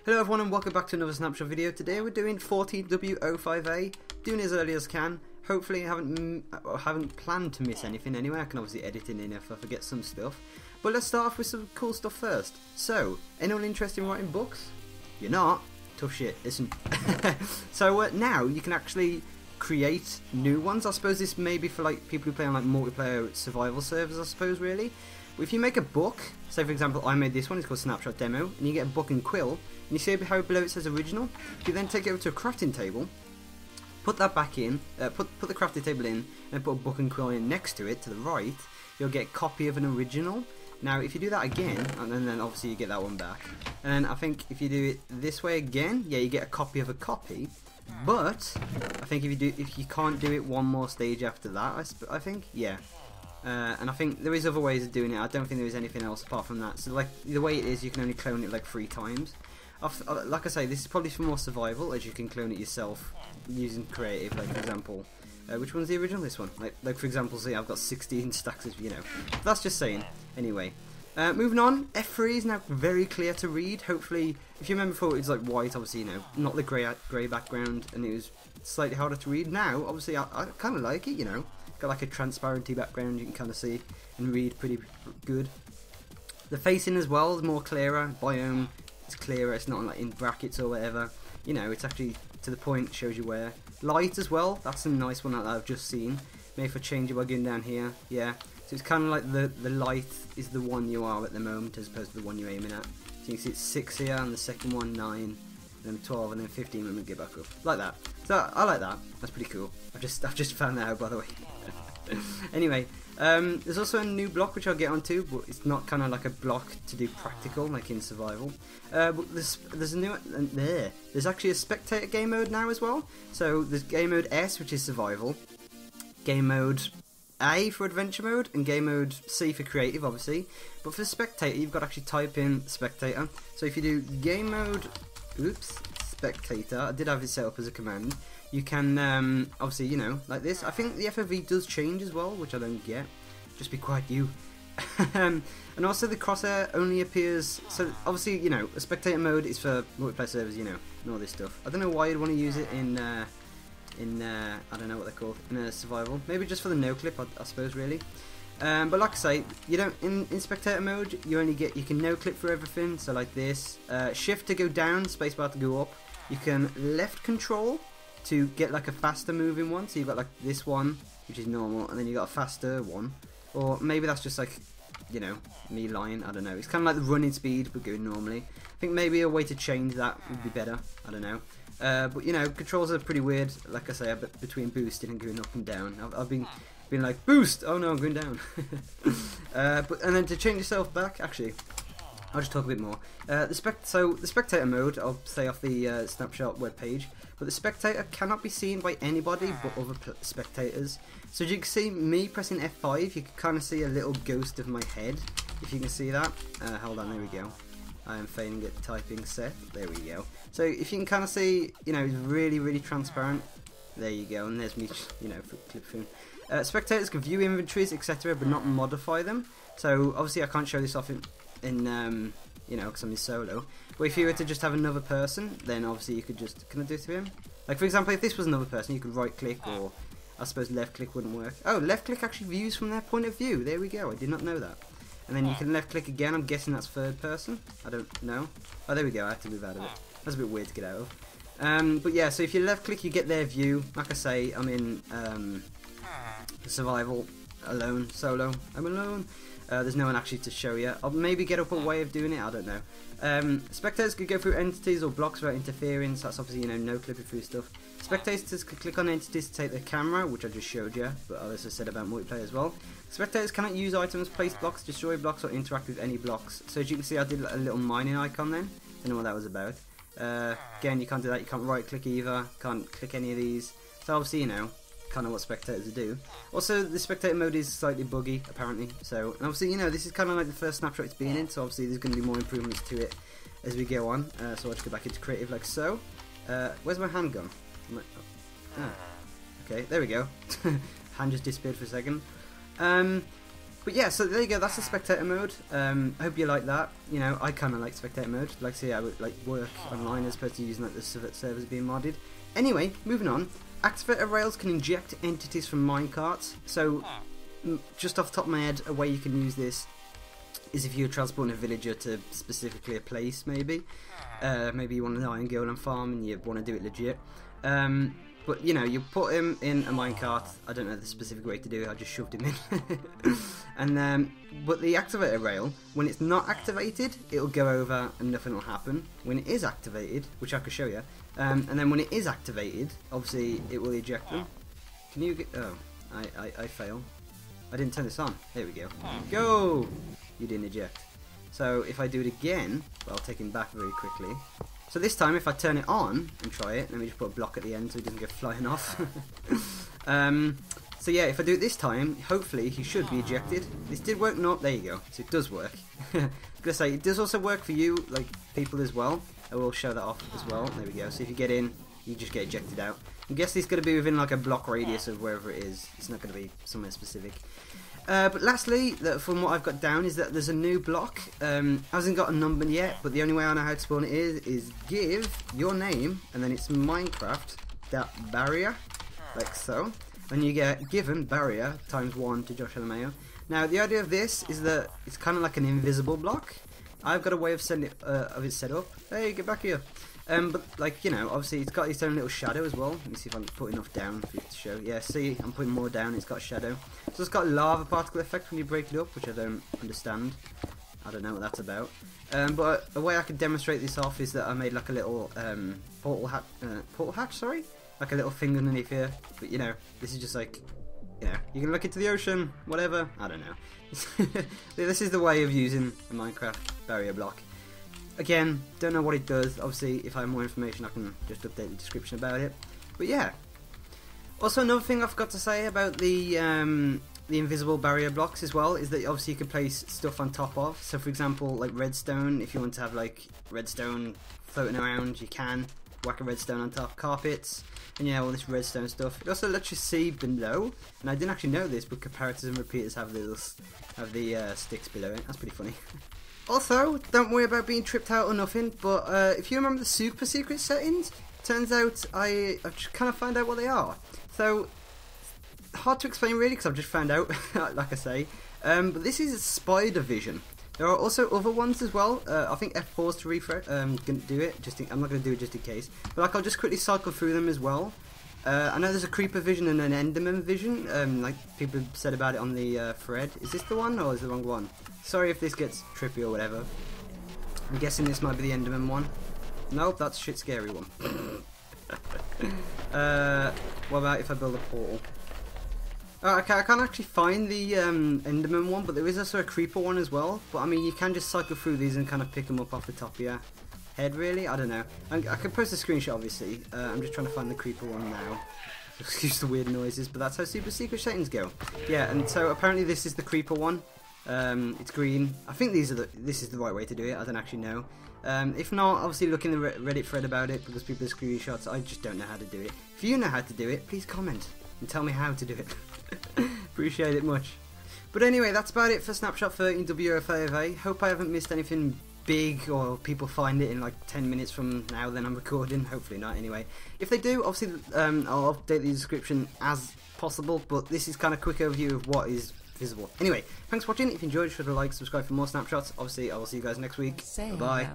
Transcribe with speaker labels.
Speaker 1: Hello everyone and welcome back to another Snapshot video. Today we're doing 14w05a, doing it as early as can. Hopefully I haven't planned to miss anything anyway. I can obviously edit it in if I forget some stuff. But let's start off with some cool stuff first. So, anyone interested in writing books? You're not? Tough shit, listen. So now you can actually create new ones. I suppose this may be for like people who play on like multiplayer survival servers, I suppose, really. If you make a book, say for example I made this one, it's called Snapshot Demo, and you get a book and quill, and you see how below it says original, you then take it over to a crafting table, put that back in, put the crafting table in, and put a book and quill in next to it, to the right, you'll get a copy of an original. Now if you do that again, and then obviously you get that one back, and then I think if you do it this way again, yeah, you get a copy of a copy, but I think if you can't do it one more stage after that, I think, yeah. And I think there is other ways of doing it. I don't think there is anything else apart from that. So like the way it is, you can only clone it like 3 times. Like I say, this is probably for more survival, as you can clone it yourself using creative. Like for example, which one's the original? This one. Like for example, see, I've got 16 stacks of, you know. That's just saying. Anyway, moving on. F3 is now very clear to read. Hopefully, if you remember before, it was like white, obviously, you know, not the grey background, and it was slightly harder to read. Now, obviously, I kind of like it, you know. Got like a transparency background, you can kind of see and read pretty good. The facing as well is more clearer. Biome is clearer, it's not like in brackets or whatever. You know, it's actually to the point, shows you where. Light as well, that's a nice one that I've just seen. Maybe if I change it by going down here, yeah. So it's kind of like the light is the one you are at the moment as opposed to the one you're aiming at. So you can see it's 6 here, and the second one 9. Then 12 and then 15 when we get back up, like that. So I like that. That's pretty cool. I've just found that out, by the way. Anyway, there's also a new block which I'll get onto, but it's not kind of like a block to do practical like in survival. But there's a new there's actually a Spectator Gamemode now as well. So there's Gamemode S, which is survival, Gamemode A for adventure mode, and Gamemode C for creative, obviously. But for Spectator, you've got to actually type in Spectator. So if you do Gamemode Spectator, I did have it set up as a command. You can obviously, you know, like this. I think the FOV does change as well, which I don't get. Just be quiet, you. And also the crosshair only appears. So obviously, you know, a Spectator mode is for multiplayer servers, you know, and all this stuff. I don't know why you'd want to use it in I don't know what they're called, in a survival. Maybe just for the no clip, I suppose, really. But like I say, you don't in Spectator mode. You can no clip for everything. So like this, shift to go down, spacebar to go up. You can left control to get like a faster moving one. So you've got like this one, which is normal, and then you got a faster one. Or maybe that's just like, you know, me lying. I don't know. It's kind of like the running speed, but going normally. I think maybe a way to change that would be better. I don't know. But you know, controls are pretty weird. Like I say, between boosting and going up and down. I've been like boost. Oh no, I'm going down. And then to change yourself back, actually, I'll just talk a bit more. So the Spectator mode, I'll say off the Snapshot webpage, but the Spectator cannot be seen by anybody but other spectators. So as you can see me pressing F5, you can kind of see a little ghost of my head, if you can see that. Hold on, there we go. I am failing at typing set. There we go. So if you can kind of see, you know, it's really, really transparent. There you go, and there's me, you know, clip phone. Spectators can view inventories, etc., but not modify them. So obviously I can't show this off in you know, because I'm in solo. But if you were to just have another person, then obviously you could just, can I do it to him? Like for example, if this was another person, you could right click, or I suppose left click wouldn't work. Oh, left click actually views from their point of view. There we go, I did not know that. And then you can left click again, I'm guessing that's third person. I don't know. Oh, there we go, I have to move out of it. That's a bit weird to get out of. But yeah, so if you left click, you get their view. Like I say, I'm in survival, alone, solo. I'm alone. There's no one actually to show you. I'll maybe get up a way of doing it, I don't know. Spectators could go through entities or blocks without interfering, so that's obviously, you know, no clipping through stuff. Spectators could click on entities to take their camera, which I just showed you, but I also said about multiplayer as well. Spectators cannot use items, place blocks, destroy blocks, or interact with any blocks. So as you can see, I did a little mining icon then. Don't know what that was about. Again, you can't do that, you can't right click either, can't click any of these. So obviously, you know, kind of what spectators do. Also, the Spectator mode is slightly buggy, apparently. So, and obviously, you know, this is kind of like the first snapshot it's been in, so obviously there's going to be more improvements to it as we go on. So I'll just go back into creative like so. Where's my hand gone? Okay, there we go. Hand just disappeared for a second. But yeah, so there you go, that's the Spectator mode. I hope you like that. You know, I kind of like Spectator mode. Like to see how it like work online as opposed to using like the servers being modded. Anyway, moving on. Activator rails can inject entities from minecarts. So, just off the top of my head, a way you can use this is if you're transporting a villager to specifically a place, maybe. Maybe you want an iron golem farm and you want to do it legit. But you know, you put him in a minecart. I don't know the specific way to do it. I just shoved him in. And but the activator rail, when it's not activated, it'll go over and nothing will happen. When it is activated, which I could show you, and then when it is activated, obviously it will eject them. Can you get? Oh, I fail. I didn't turn this on. There we go. Go! You didn't eject. So if I do it again, I'll take him back very quickly. So this time, if I turn it on and try it, let me just put a block at the end so he doesn't go flying off. So yeah, if I do it this time, hopefully he should be ejected. This did work, no, there you go. So it does work. I was gonna say, it does also work for you, like people as well. I will show that off as well. There we go. So if you get in, you just get ejected out. I guess it's going to be within like a block radius of wherever it is. It's not going to be somewhere specific. But lastly, from what I've got down is that there's a new block. Hasn't got a number yet, but the only way I know how to spawn it is give your name, and then it's Minecraft.barrier, like so. And you get given barrier ×1 to JoshLmao. Now the idea of this is that it's kind of like an invisible block. I've got a way of setting it, of it set up. Hey, get back here. But like, you know, obviously it's got its own little shadow as well. Let me see if I can put enough down for you to show. Yeah, see, I'm putting more down. It's got a shadow. So it's got a lava particle effect when you break it up, which I don't understand. I don't know what that's about. But a way I could demonstrate this off is that I made like a little portal hatch, sorry, like a little thing underneath here. But you know, this is just like, you know, you can look into the ocean, whatever. I don't know. This is the way of using a Minecraft barrier block. Again, don't know what it does. Obviously, if I have more information, I can just update the description about it. But yeah. Also, another thing I forgot to say about the invisible barrier blocks as well is that obviously you can place stuff on top of. So, for example, like redstone. If you want to have like redstone floating around, you can whack a redstone on top. Carpets, and yeah, all this redstone stuff. It also lets you see below. And I didn't actually know this, but comparators and repeaters have the sticks below it. That's pretty funny. Also, don't worry about being tripped out or nothing, but if you remember the super secret settings, turns out I've just kind of found out what they are. So, hard to explain really because I've just found out, like I say. But this is spider vision. There are also other ones as well. I think F4's to refresh. Gonna do it. I'm not gonna do it just in case. But like I'll just quickly cycle through them as well. I know there's a creeper vision and an enderman vision. Like people said about it on the thread. Is this the one or is it the wrong one? Sorry if this gets trippy or whatever. I'm guessing this might be the enderman one. Nope, that's shit scary one. What about if I build a portal? Okay, I can't actually find the enderman one, but there is also a creeper one as well. But I mean, you can just cycle through these and kind of pick them up off the top of your head, really? I don't know. I can post a screenshot, obviously. I'm just trying to find the creeper one now. Excuse the weird noises, but that's how super secret settings go. Yeah, and so apparently this is the creeper one. It's green. I think this is the right way to do it. I don't actually know. If not, obviously look in the Reddit thread about it because people have screenshots. I just don't know how to do it. If you know how to do it, please comment and tell me how to do it. Appreciate it much. But anyway, that's about it for Snapshot 14w05a. Hope I haven't missed anything big or people find it in like 10 minutes from now then I'm recording. Hopefully not anyway. If they do, obviously I'll update the description as possible, but this is kind of a quick overview of what is visible. Anyway, thanks for watching. If you enjoyed, should like, subscribe for more snapshots. Obviously, I will see you guys next week. Bye bye.